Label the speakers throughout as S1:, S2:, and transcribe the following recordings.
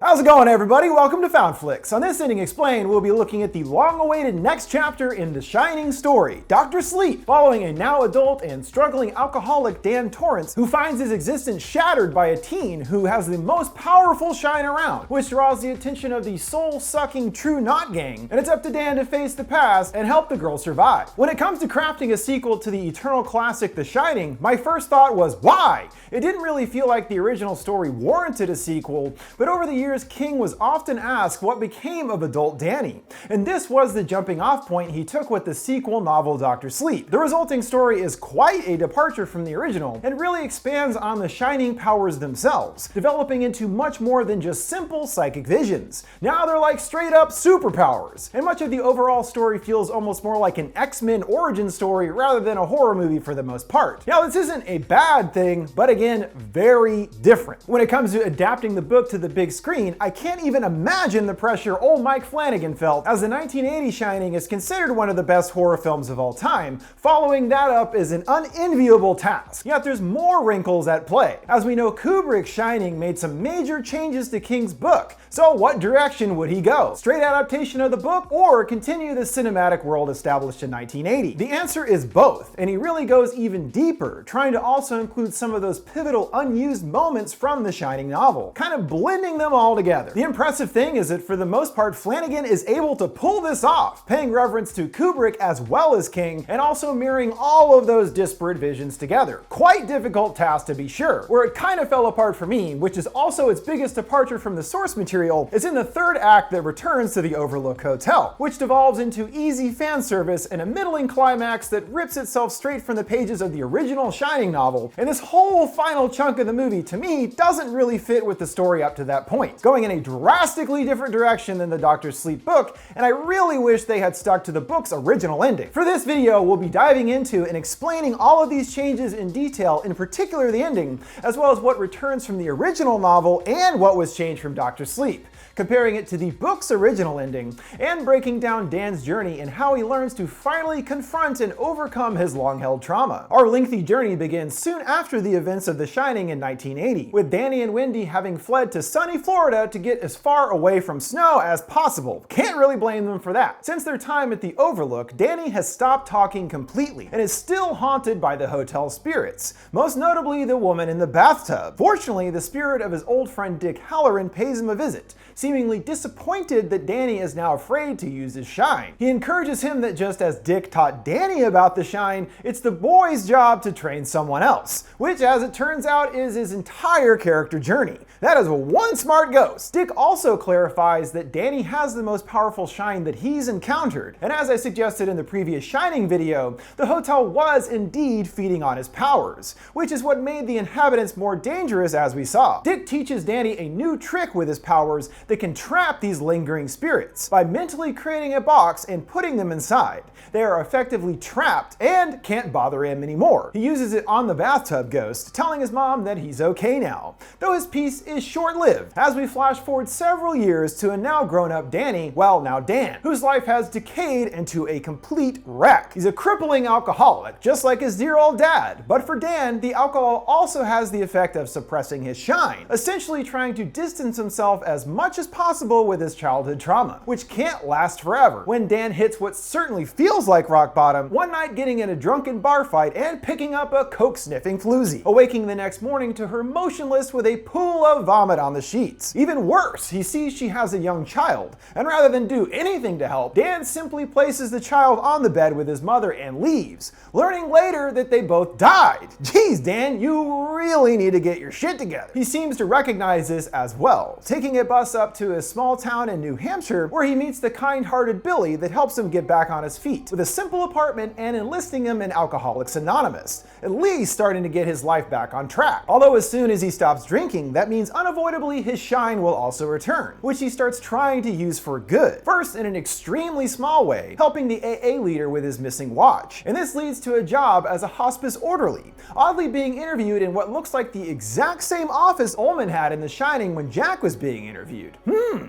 S1: How's it going, everybody? Welcome to FoundFlix. On this Ending Explained, we'll be looking at the long-awaited next chapter in the Shining story, Dr. Sleep, following a now adult and struggling alcoholic Dan Torrance, who finds his existence shattered by a teen who has the most powerful shine around, which draws the attention of the soul-sucking True Knot gang, and it's up to Dan to face the past and help the girl survive. When it comes to crafting a sequel to the eternal classic The Shining, my first thought was, why? It didn't really feel like the original story warranted a sequel, but over the years, King was often asked what became of adult Danny, and this was the jumping off point he took with the sequel novel Dr. Sleep. The resulting story is quite a departure from the original, and really expands on the Shining powers themselves, developing into much more than just simple psychic visions. Now they're like straight up superpowers, and much of the overall story feels almost more like an X-Men origin story rather than a horror movie for the most part. Now this isn't a bad thing, but again, very different. When it comes to adapting the book to the big screen, I can't even imagine the pressure old Mike Flanagan felt, as the 1980 Shining is considered one of the best horror films of all time. Following that up is an unenviable task. Yet there's more wrinkles at play. As we know, Kubrick's Shining made some major changes to King's book. So what direction would he go? Straight adaptation of the book, or continue the cinematic world established in 1980? The answer is both, and he really goes even deeper, trying to also include some of those pivotal unused moments from the Shining novel, kind of blending them all together. The impressive thing is that for the most part, Flanagan is able to pull this off, paying reverence to Kubrick as well as King, and also mirroring all of those disparate visions together. Quite difficult task to be sure. Where it kind of fell apart for me, which is also its biggest departure from the source material, is in the third act that returns to the Overlook Hotel, which devolves into easy fan service and a middling climax that rips itself straight from the pages of the original Shining novel, and this whole final chunk of the movie, to me, doesn't really fit with the story up to that point, going in a drastically different direction than the Dr. Sleep book, and I really wish they had stuck to the book's original ending. For this video, we'll be diving into and explaining all of these changes in detail, in particular the ending, as well as what returns from the original novel and what was changed from Dr. Sleep, comparing it to the book's original ending, and breaking down Dan's journey and how he learns to finally confront and overcome his long-held trauma. Our lengthy journey begins soon after the events of The Shining in 1980, with Danny and Wendy having fled to sunny Florida to get as far away from snow as possible. Can't really blame them for that. Since their time at the Overlook, Danny has stopped talking completely and is still haunted by the hotel spirits, most notably the woman in the bathtub. Fortunately, the spirit of his old friend Dick Halloran pays him a visit, seemingly disappointed that Danny is now afraid to use his shine. He encourages him that just as Dick taught Danny about the shine, it's the boy's job to train someone else, which as it turns out is his entire character journey. That is one smart ghost. Dick also clarifies that Danny has the most powerful shine that he's encountered, and as I suggested in the previous Shining video, the hotel was indeed feeding on his powers, which is what made the inhabitants more dangerous, as we saw. Dick teaches Danny a new trick with his powers that can trap these lingering spirits by mentally creating a box and putting them inside. They are effectively trapped and can't bother him anymore. He uses it on the bathtub ghost, telling his mom that he's okay now, though his peace is short-lived, as we flash forward several years to a now grown-up Danny, well, now Dan, whose life has decayed into a complete wreck. He's a crippling alcoholic, just like his dear old dad, but for Dan, the alcohol also has the effect of suppressing his shine, essentially trying to distance himself as much as possible with his childhood trauma, which can't last forever. When Dan hits what certainly feels like rock bottom, one night getting in a drunken bar fight and picking up a coke-sniffing floozy, awaking the next morning to her motionless with a pool of vomit on the sheets. Even worse, he sees she has a young child, and rather than do anything to help, Dan simply places the child on the bed with his mother and leaves, learning later that they both died. Geez, Dan, you really need to get your shit together. He seems to recognize this as well, taking a bus up to a small town in New Hampshire where he meets the kind-hearted Billy that helps him get back on his feet with a simple apartment and enlisting him in Alcoholics Anonymous, at least starting to get his life back on track. Although as soon as he stops drinking, that means unavoidably his shine will also return, which he starts trying to use for good. First in an extremely small way, helping the AA leader with his missing watch, and this leads to a job as a hospice orderly, oddly being interviewed in what looks like the exact same office Ullman had in The Shining when Jack was being interviewed.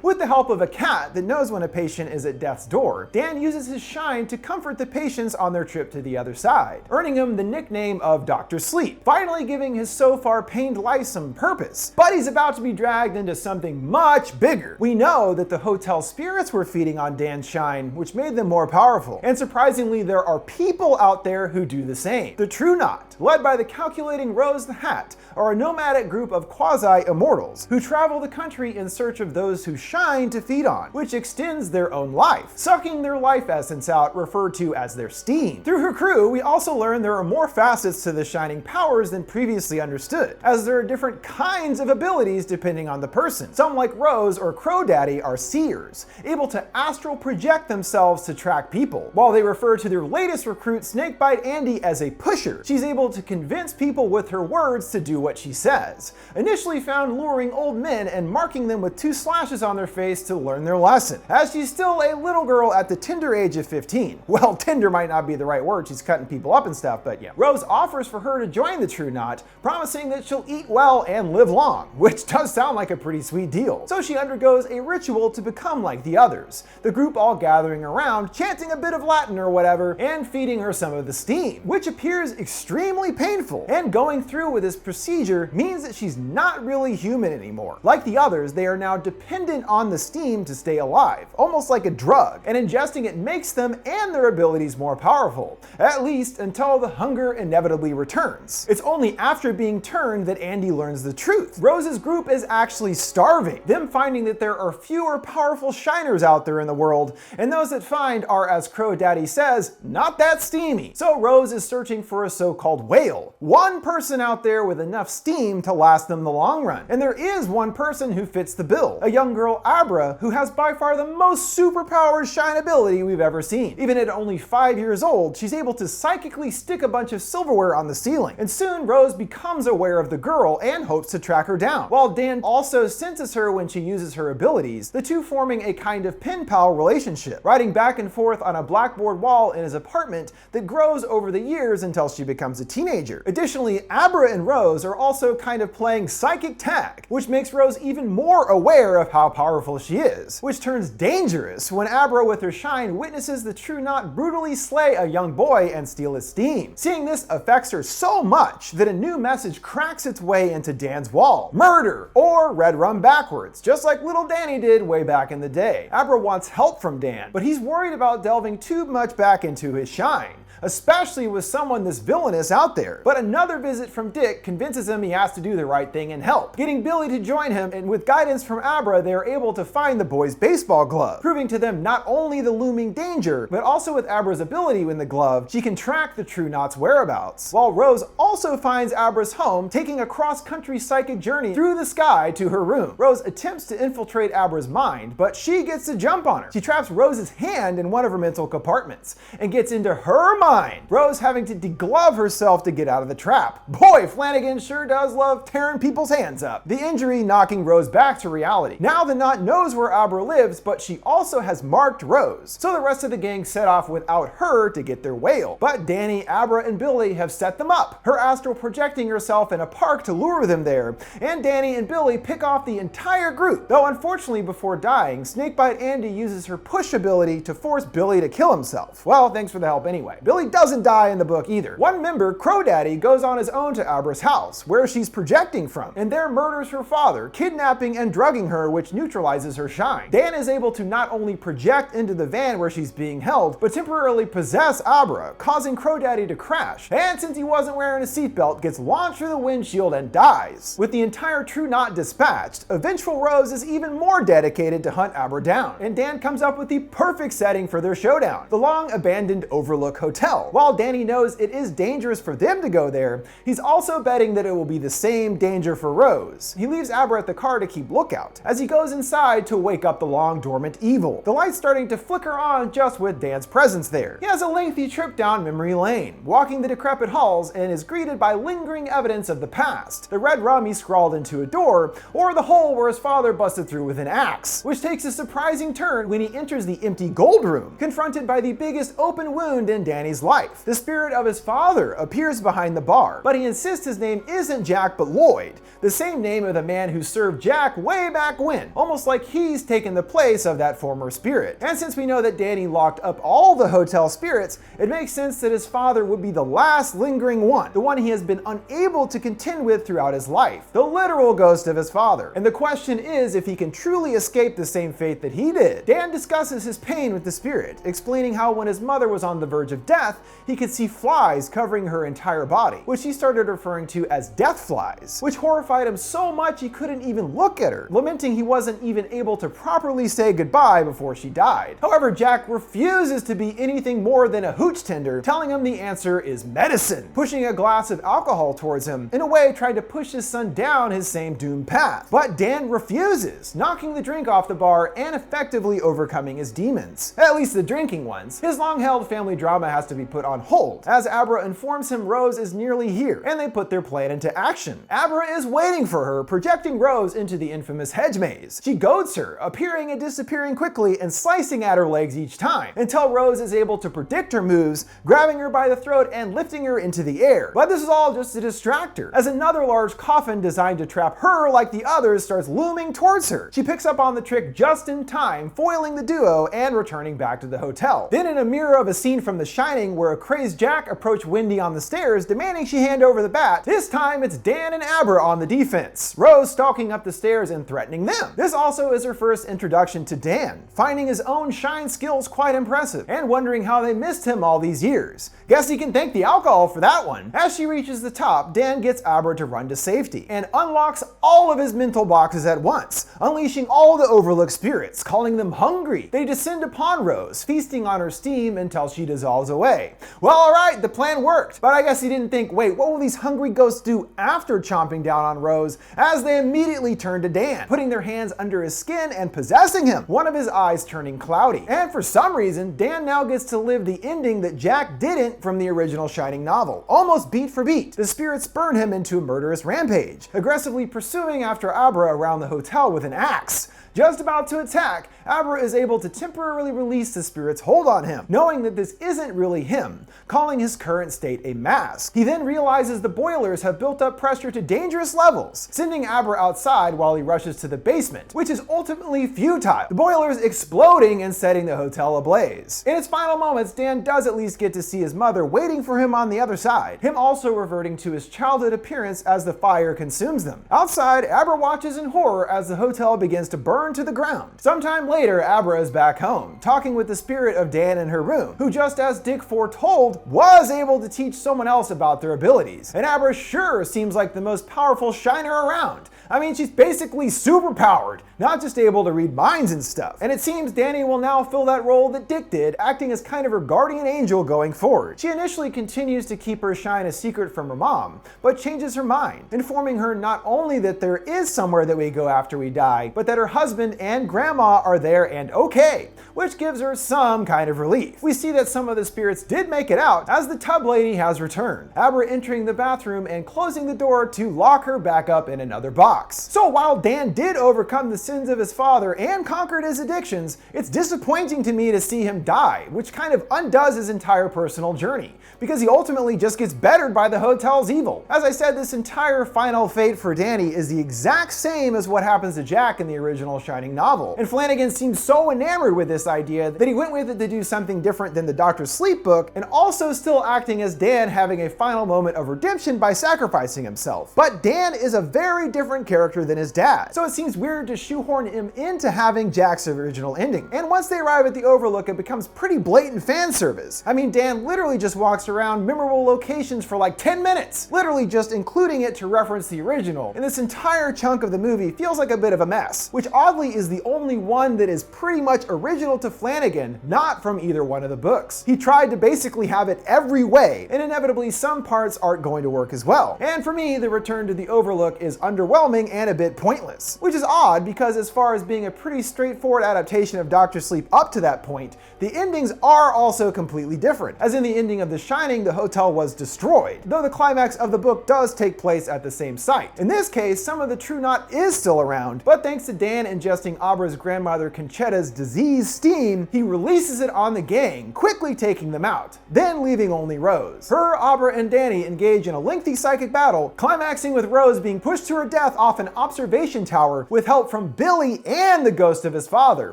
S1: With the help of a cat that knows when a patient is at death's door, Dan uses his shine to comfort the patients on their trip to the other side, earning him the nickname of Dr. Sleep, finally giving his so far pained life some purpose. But he's about to be dragged into something much bigger. We know that the hotel spirits were feeding on Dan's shine, which made them more powerful. And surprisingly, there are people out there who do the same. The True Knot, led by the calculating Rose the Hat, are a nomadic group of quasi-immortals who travel the country in search of those who shine to feed on, which extends their own life, sucking their life essence out, referred to as their steam. Through her crew, we also learn there are more facets to the shining powers than previously understood, as there are different kinds of abilities depending on the person. Some, like Rose or Crow Daddy, are seers, able to astral project themselves to track people, while they refer to their latest recruit, Snakebite Andy, as a pusher. She's able to convince people with her words to do what she says, initially found luring old men and marking them with 2 slashes on their face to learn their lesson, as she's still a little girl at the tender age of 15. Well, tender might not be the right word, she's cutting people up and stuff, but yeah. Rose offers for her to join the True Knot, promising that she'll eat well and live long, which does sound like a pretty sweet deal. So she undergoes a ritual to become like the others, the group all gathering around, chanting a bit of Latin or whatever, and feeding her some of the steam, which appears extremely painful, and going through with this procedure means that she's not really human anymore. Like the others, they are now dependent on the steam to stay alive, almost like a drug, and ingesting it makes them and their abilities more powerful, at least until the hunger inevitably returns. It's only after being turned that Andy learns the truth. Rose's group is actually starving, them finding that there are fewer powerful shiners out there in the world, and those that find are, as Crow Daddy says, not that steamy. So Rose is searching for a so-called whale, one person out there with enough steam to last them the long run. And there is one person who fits the bill, a young girl, Abra, who has by far the most superpowered shine ability we've ever seen. Even at only 5 years old, she's able to psychically stick a bunch of silverware on the ceiling, and soon Rose becomes aware of the girl and hopes to track her down, while Dan also senses her when she uses her abilities, the two forming a kind of pen pal relationship, writing back and forth on a blackboard wall in his apartment that grows over the years until she becomes a teenager. Additionally, Abra and Rose are also kind of playing psychic tag, which makes Rose even more aware of how powerful she is, which turns dangerous when Abra with her shine witnesses the True Knot brutally slay a young boy and steal his steam. Seeing this affects her so much that a new message cracks its way into Dan's wall: murder, or red rum backwards, just like little Danny did way back in the day. Abra wants help from Dan, but he's worried about delving too much back into his shine, especially with someone this villainous out there. But another visit from Dick convinces him he has to do the right thing and help, getting Billy to join him, and with guidance from Abra, they are able to find the boy's baseball glove, proving to them not only the looming danger, but also with Abra's ability in the glove, she can track the True Knot's whereabouts. While Rose also finds Abra's home, taking a cross-country psychic journey through the sky to her room. Rose attempts to infiltrate Abra's mind, but she gets a jump on her. She traps Rose's hand in one of her mental compartments, and gets into her mind, Rose having to deglove herself to get out of the trap. Boy, Flanagan sure does love tearing people's hands up. The injury knocking Rose back to reality. Now the Knot knows where Abra lives, but she also has marked Rose, so the rest of the gang set off without her to get their whale. But Danny, Abra, and Billy have set them up, her astral projecting herself in a park to lure them there, and Danny and Billy pick off the entire group, though unfortunately before dying, Snakebite Andy uses her push ability to force Billy to kill himself. Well, thanks for the help anyway. Billy doesn't die in the book either. One member, Crow Daddy, goes on his own to Abra's house, where she's projecting from, and there murders her father, kidnapping and drugging her, which neutralizes her shine. Dan is able to not only project into the van where she's being held, but temporarily possess Abra, causing Crow Daddy to crash, and since he wasn't wearing a seatbelt, gets launched through the windshield and dies. With the entire True Knot dispatched, a vengeful Rose is even more dedicated to hunt Abra down, and Dan comes up with the perfect setting for their showdown, the long-abandoned Overlook Hotel. While Danny knows it is dangerous for them to go there, he's also betting that it will be the same danger for Rose. He leaves Abra at the car to keep lookout, as he goes inside to wake up the long-dormant evil, the lights starting to flicker on just with Dan's presence there. He has a lengthy trip down memory lane, walking the decrepit halls, and is greeted by lingering evidence of the past, the red rum he scrawled into a door, or the hole where his father busted through with an axe, which takes a surprising turn when he enters the empty gold room, confronted by the biggest open wound in Danny's his life. The spirit of his father appears behind the bar, but he insists his name isn't Jack but Lloyd, the same name of the man who served Jack way back when, almost like he's taken the place of that former spirit. And since we know that Danny locked up all the hotel spirits, it makes sense that his father would be the last lingering one, the one he has been unable to contend with throughout his life, the literal ghost of his father. And the question is if he can truly escape the same fate that he did. Dan discusses his pain with the spirit, explaining how when his mother was on the verge of death, he could see flies covering her entire body, which he started referring to as death flies, which horrified him so much he couldn't even look at her, lamenting he wasn't even able to properly say goodbye before she died. However, Jack refuses to be anything more than a hooch tender, telling him the answer is medicine, pushing a glass of alcohol towards him, in a way trying to push his son down his same doomed path. But Dan refuses, knocking the drink off the bar and effectively overcoming his demons, at least the drinking ones. His long-held family drama has to be put on hold, as Abra informs him Rose is nearly here, and they put their plan into action. Abra is waiting for her, projecting Rose into the infamous hedge maze. She goads her, appearing and disappearing quickly and slicing at her legs each time, until Rose is able to predict her moves, grabbing her by the throat and lifting her into the air. But this is all just to distract her, as another large coffin designed to trap her like the others starts looming towards her. She picks up on the trick just in time, foiling the duo and returning back to the hotel. Then in a mirror of a scene from The Shining where a crazed Jack approached Wendy on the stairs demanding she hand over the bat, this time it's Dan and Abra on the defense, Rose stalking up the stairs and threatening them. This also is her first introduction to Dan, finding his own shine skills quite impressive and wondering how they missed him all these years. Guess he can thank the alcohol for that one. As she reaches the top, Dan gets Abra to run to safety and unlocks all of his mental boxes at once, unleashing all the Overlook spirits, calling them hungry. They descend upon Rose, feasting on her steam until she dissolves away. Well, alright, the plan worked, but I guess he didn't think, wait, what will these hungry ghosts do after chomping down on Rose, as they immediately turn to Dan, putting their hands under his skin and possessing him, one of his eyes turning cloudy. And for some reason, Dan now gets to live the ending that Jack didn't from the original Shining novel, almost beat for beat. The spirits burn him into a murderous rampage, aggressively pursuing after Abra around the hotel with an axe. Just about to attack, Abra is able to temporarily release the spirit's hold on him, knowing that this isn't really him, calling his current state a mask. He then realizes the boilers have built up pressure to dangerous levels, sending Abra outside while he rushes to the basement, which is ultimately futile, the boilers exploding and setting the hotel ablaze. In its final moments, Dan does at least get to see his mother waiting for him on the other side, him also reverting to his childhood appearance as the fire consumes them. Outside, Abra watches in horror as the hotel begins to burn to the ground. Sometime later, Abra is back home, talking with the spirit of Dan in her room, who, just as Dick foretold, was able to teach someone else about their abilities. And Abra sure seems like the most powerful shiner around. I mean, she's basically super powered, not just able to read minds and stuff. And it seems Danny will now fill that role that Dick did, acting as kind of her guardian angel going forward. She initially continues to keep her shine a secret from her mom, but changes her mind, informing her not only that there is somewhere that we go after we die, but that her husband and grandma are there and okay, which gives her some kind of relief. We see that some of the spirits did make it out, as the tub lady has returned, Abra entering the bathroom and closing the door to lock her back up in another box. So while Dan did overcome the sins of his father and conquered his addictions, it's disappointing to me to see him die, which kind of undoes his entire personal journey, because he ultimately just gets bettered by the hotel's evil. As I said, this entire final fate for Danny is the exact same as what happens to Jack in the original Shining novel, and Flanagan seems so enamored with this idea that he went with it to do something different than the Dr. Sleep book, and also still acting as Dan having a final moment of redemption by sacrificing himself. But Dan is a very different character than his dad, so it seems weird to shoehorn him into having Jack's original ending. And once they arrive at the Overlook, it becomes pretty blatant fan service. I mean, Dan literally just walks around memorable locations for like 10 minutes, literally just including it to reference the original, and this entire chunk of the movie feels like a bit of a mess, which oddly is the only one that is pretty much original to Flanagan, not from either one of the books. He tried to basically have it every way, and inevitably some parts aren't going to work as well. And for me, the return to the Overlook is underwhelming and a bit pointless, which is odd because as far as being a pretty straightforward adaptation of Dr. Sleep up to that point, the endings are also completely different. As in the ending of The Shining, the hotel was destroyed, though the climax of the book does take place at the same site. In this case, some of the True Knot is still around, but thanks to Dan ingesting Abra's grandmother Conchetta's disease steam, he releases it on the gang, quickly taking them them out, then leaving only Rose. Her, Abra, and Danny engage in a lengthy psychic battle, climaxing with Rose being pushed to her death off an observation tower with help from Billy and the ghost of his father.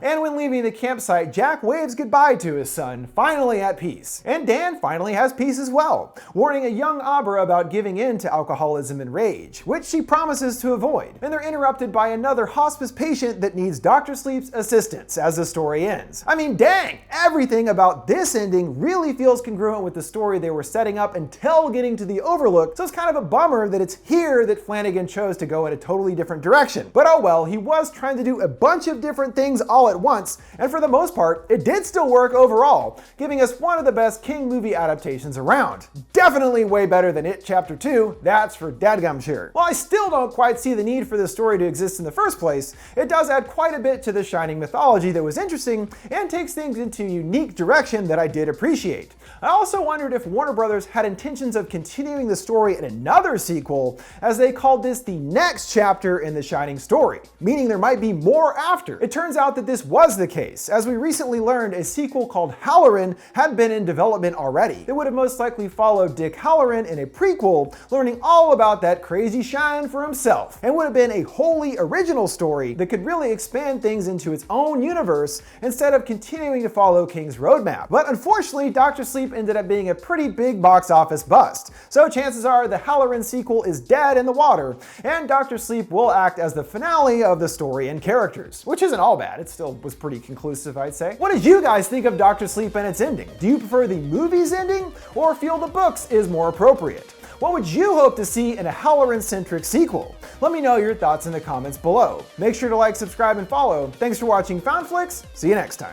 S1: And when leaving the campsite, Jack waves goodbye to his son, finally at peace. And Dan finally has peace as well, warning a young Abra about giving in to alcoholism and rage, which she promises to avoid. And they're interrupted by another hospice patient that needs Dr. Sleep's assistance as the story ends. I mean, dang, everything about this ending really feels congruent with the story they were setting up until getting to the Overlook, so it's kind of a bummer that it's here that Flanagan chose to go in a totally different direction. But oh well, he was trying to do a bunch of different things all at once, and for the most part, it did still work overall, giving us one of the best King movie adaptations around. Definitely way better than It Chapter 2, that's for dadgum sure. While I still don't quite see the need for this story to exist in the first place, it does add quite a bit to the Shining mythology that was interesting and takes things into a unique direction that I did appreciate. I also wondered if Warner Brothers had intentions of continuing the story in another sequel, as they called this the next chapter in the Shining story, meaning there might be more after. It turns out that this was the case, as we recently learned a sequel called Halloran had been in development already. It would have most likely followed Dick Halloran in a prequel, learning all about that crazy shine for himself, and would have been a wholly original story that could really expand things into its own universe instead of continuing to follow King's roadmap. But unfortunately, Dr. Sleep ended up being a pretty big box office bust, so chances are the Halloran sequel is dead in the water, and Dr. Sleep will act as the finale of the story and characters, which isn't all bad. It still was pretty conclusive, I'd say. What did you guys think of Dr. Sleep and its ending? Do you prefer the movie's ending, or feel the books is more appropriate? What would you hope to see in a Halloran-centric sequel? Let me know your thoughts in the comments below. Make sure to like, subscribe, and follow. Thanks for watching FoundFlix. See you next time.